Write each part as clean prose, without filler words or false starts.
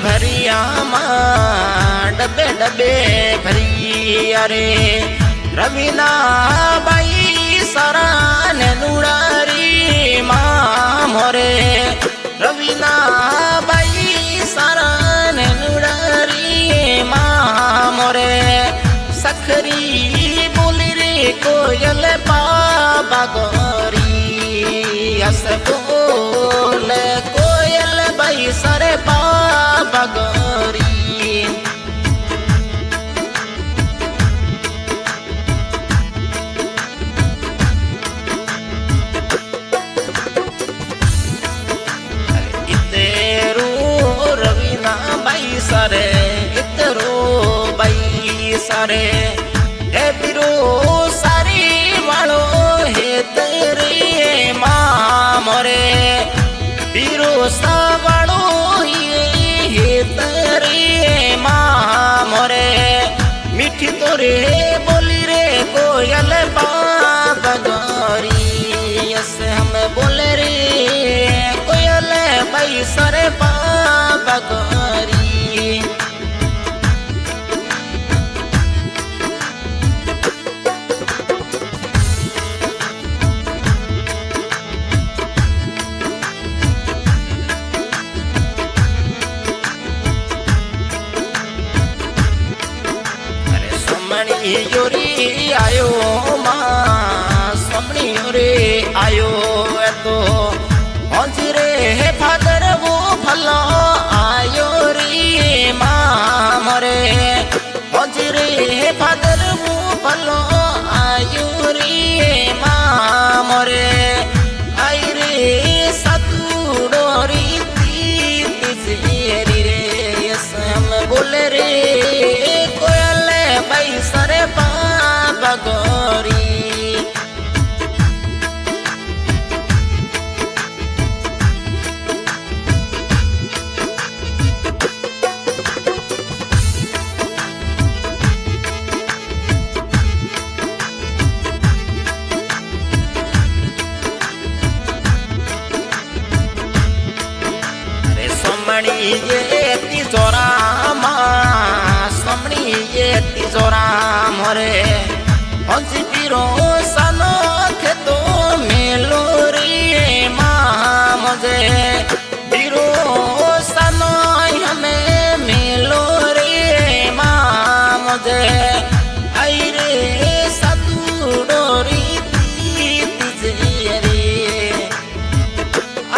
भरिया मां डबे डबे भरी अरे रवीना बाई सरान नुड़ारी मां मोरे रवीना बाई सरान नुड़ारी मां मोरे सखरी बोली रे कोयल बाबा गौरी हस बोल कोयल बाई सरे बाबा गौरी सरे इतरो बाई सरे हे बिरो सारी वालो हे तेरे मां मोरे बिरो सा वालो हे तेरे मां मोरे मीठी तोरे बोली रे कोयल बाबा गौरी ऐसे हम बोले रे कोयल बाई सरे बाबा गौरी योरी आयो मां समणी योरे आयो तो हंजरे हे फादर वो भलो आयो रे मां मोरे हंजरे हे फादर वो भलो आयो रे मां मोरे आई रे सतुड़ो रीति तिजरी रे यस हम बोले रे बाई सरे बाबा गौरी अरे सोमणी ये तिजोरा समणी ये तिजोरा मोरे हंसी पीरो सनो थे तो मेलो रे मां मुझे पीरो सनो हमें मेलो रे मां मुझे आई रे सतुड़ो रीति तिजरी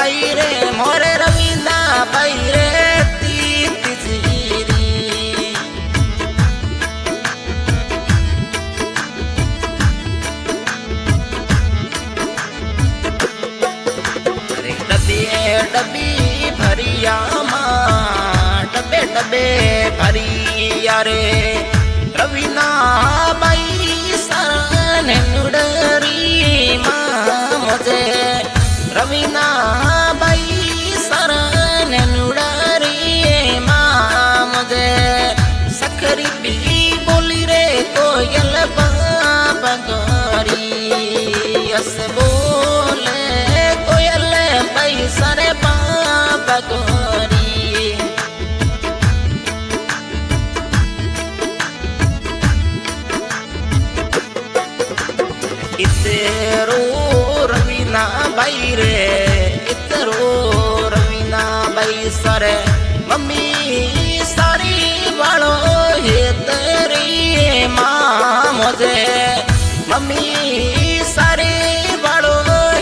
आई रे मोरे रवीना बाई रे डबी भरिया मां डबे डबे भरी अरे रवीना बाई सरान नुड़री मां मुझे रवीना बाई सरान नुड़री मां मुझे सखरी भी बोली रे कोयल बाबा गौरी हस बोले कोयल बाई सरे बाबा गौरी इतरो रवीना बाई रे इतरो रवीना बाई सरे मम्मी सारी वालो हे तेरी मां मुझे मम्मी सारी वालो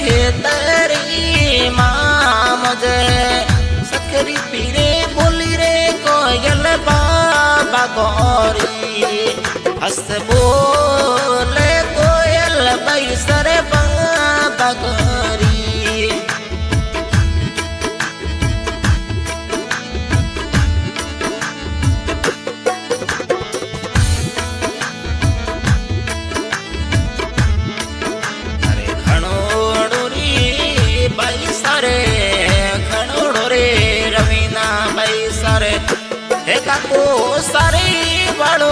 हे तेरी मां मुझे सखरी पीरे बोली रे कोयल बाबा गौरी हस बोले कोयल बाई सरे बाबा गौरी काको सारे वालो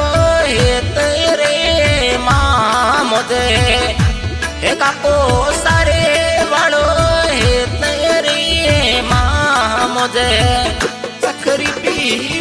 हे तेरे मां मुझे हे काको सारे वालो हे तेरे मां मुझे सखरी पी ही